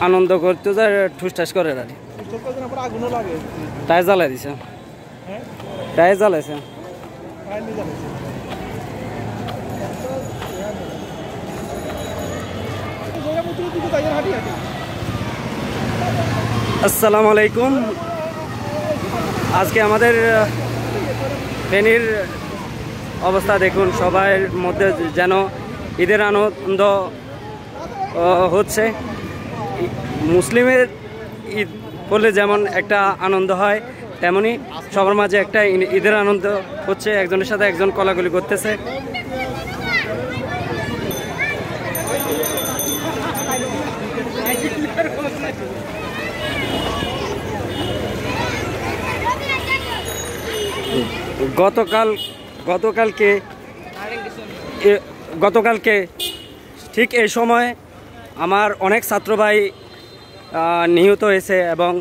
আনন্দ করতে যায় ঠুসঠাস করে রাখি টায়ার জ্বালাই দিছে টায়ার জ্বালাইছে আসসালামু আলাইকুম। আজকে আমাদের ফেনীর অবস্থা দেখুন, সবার মধ্যে যেন ঈদের আনন্দ হচ্ছে। মুসলিমের ঈদ করলে যেমন একটা আনন্দ হয়, তেমনি সবার মাঝে একটা ঈদের আনন্দ হচ্ছে। একজনের সাথে একজন কলাকলি করতেছে। গতকালকে ঠিক এই সময় আমার অনেক ছাত্র ভাই নিহত হয়েছে এবং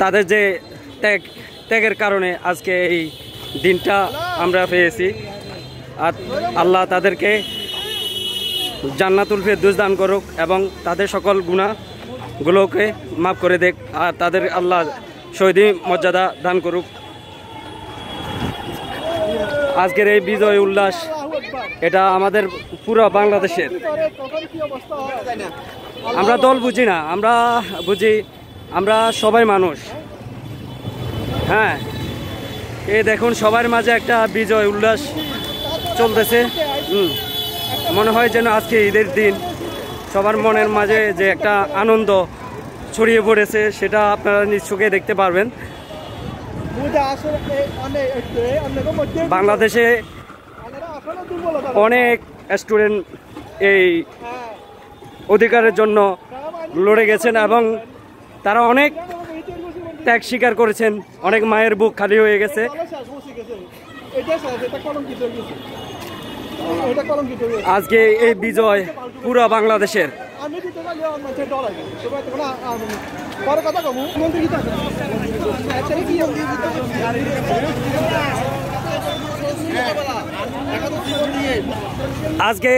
তাদের যে ত্যাগের কারণে আজকে এই দিনটা আমরা পেয়েছি। আর আল্লাহ তাদেরকে জান্নাতুল ফেরদৌস দান করুক এবং তাদের সকল গুনাহগুলোকে মাফ করে দেখ, আর তাদের আল্লাহ শহীদি মর্যাদা দান করুক। আজকের এই বিজয় উল্লাস এটা আমাদের পুরো বাংলাদেশের। আমরা দল বুঝি না, আমরা বুঝি আমরা সবাই মানুষ। হ্যাঁ, এই দেখুন সবার মাঝে একটা বিজয় উল্লাস চলতেছে। মনে হয় যেন আজকে ঈদের দিন। সবার মনের মাঝে যে একটা আনন্দ ছড়িয়ে পড়েছে সেটা আপনারা নিজ চোখে দেখতে পারবেন। বাংলাদেশে অনেক স্টুডেন্ট এই অধিকারের জন্য লড়ে গেছেন এবং তারা অনেক ত্যাগ স্বীকার করেছেন। অনেক মায়ের বুক খালি হয়ে গেছে। আজকে এই বিজয় পুরো বাংলাদেশের। আজকে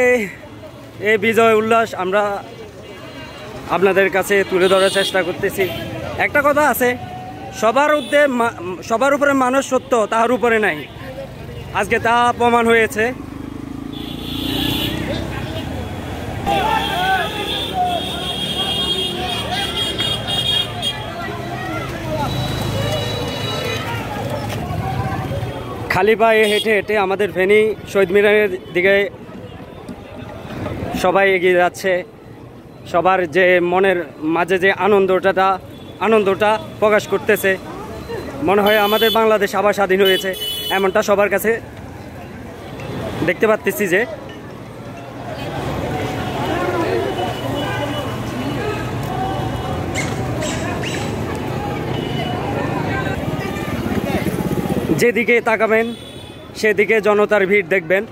এই বিজয় উল্লাস আমরা আপনাদের কাছে তুলে ধরার চেষ্টা করতেছি। একটা কথা আছে, সবার উপরে মানুষ সত্য, তার উপরে নাই। আজকে তা প্রমাণ হয়েছে। খালি পায়ে হেঁটে হেঁটে আমাদের ফেনী শহীদ মিনারের দিকে সবাই এগিয়ে যাচ্ছে। সবার যে মনের মাঝে যে আনন্দটা প্রকাশ করতেছে। মনে হয় আমাদের বাংলাদেশ আবার স্বাধীন হয়েছে, এমনটা সবার কাছে দেখতে পাচ্ছি। যেদিকে তাকাবেন সেদিকে জনতার ভিড় দেখবেন।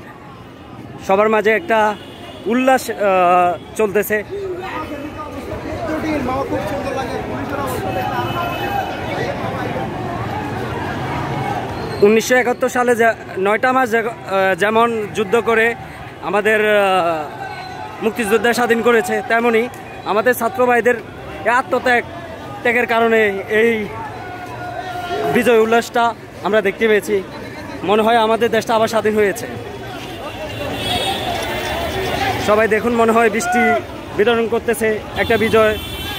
সবার মাঝে একটা উল্লাস চলতেছে। 1971 সালে 9টা মাস যেমন যুদ্ধ করে আমাদের মুক্তিযোদ্ধা স্বাধীন করেছে, তেমনি আমাদের ছাত্র ভাইদের আত্মত্যাগের কারণে এই বিজয় উল্লাসটা আমরা দেখতে পেয়েছি। মনে হয় আমাদের দেশটা আবার স্বাধীন হয়েছে। সবাই দেখুন, মনে হয় বৃষ্টি বিতরণ করতেছে একটা বিজয়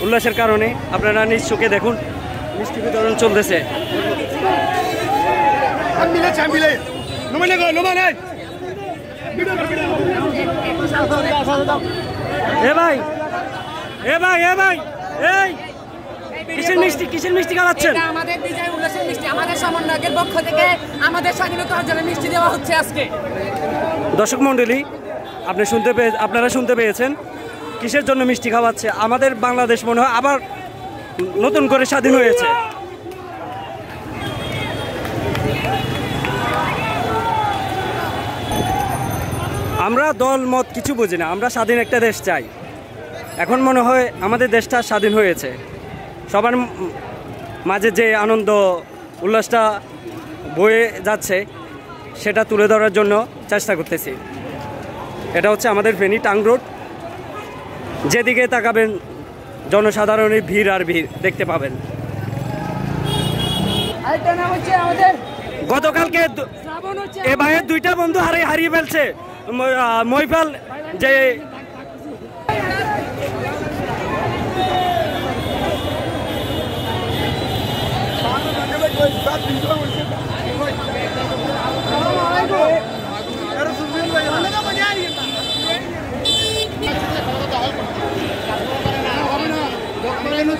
উল্লাসের কারণে। আপনারা নিজ চোখে দেখুন, মিষ্টি বিতরণ চলতেছে। কিসের মিষ্টি খাওয়াচ্ছেন? আমাদের বিজয় উল্লাসের মিষ্টি, আমাদের সমন্বয়কের পক্ষ থেকে আমাদের স্বাধীনতা অর্জনের মিষ্টি দেওয়া হচ্ছে আজকে। দর্শক মণ্ডলী, আপনারা শুনতে পেয়েছেন কিসের জন্য মিষ্টি খাওয়াচ্ছে। আমাদের বাংলাদেশ মনে হয় আবার নতুন করে স্বাধীন হয়েছে। আমরা দল মত কিছু বুঝি না, আমরা স্বাধীন একটা দেশ চাই। এখন মনে হয় আমাদের দেশটা স্বাধীন হয়েছে। সবার মাঝে যে আনন্দ উল্লাসটা বয়ে যাচ্ছে সেটা তুলে ধরার জন্য চেষ্টা করতেছি। এটা হচ্ছে আমাদের ফেনী টাং রোড। যেদিকে তাকাবেন জনসাধারণের ভিড় আর ভিড় দেখতে পাবেন। আরেকটা নাম হচ্ছে আমাদের গতকালকে শ্রাবণ হচ্ছে এ ভাইয়ের দুইটা বন্ধু হারিয়ে ফেলছে। মহিফাল যে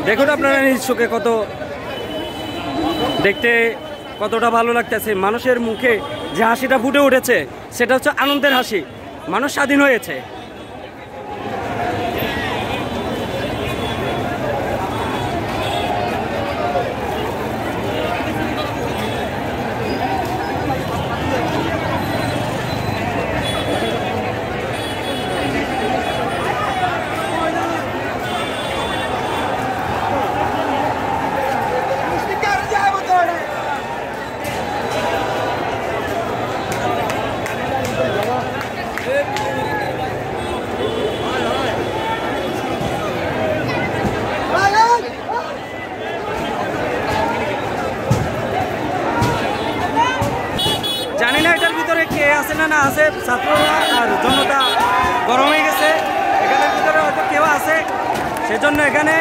দেখুন আপনারা নিজ চোখে কত দেখতে কতটা ভালো লাগতেছে। মানুষের মুখে যে হাসিটা ফুটে উঠেছে সেটা হচ্ছে আনন্দের হাসি। মানুষ স্বাধীন হয়েছে। জানি না এটার ভিতরে কে আছে না আছে, ছাত্ররা আর জনতা গরম হয়ে গেছে। এখানের ভিতরে হয়তো কেউ আছে, সেজন্য এখানে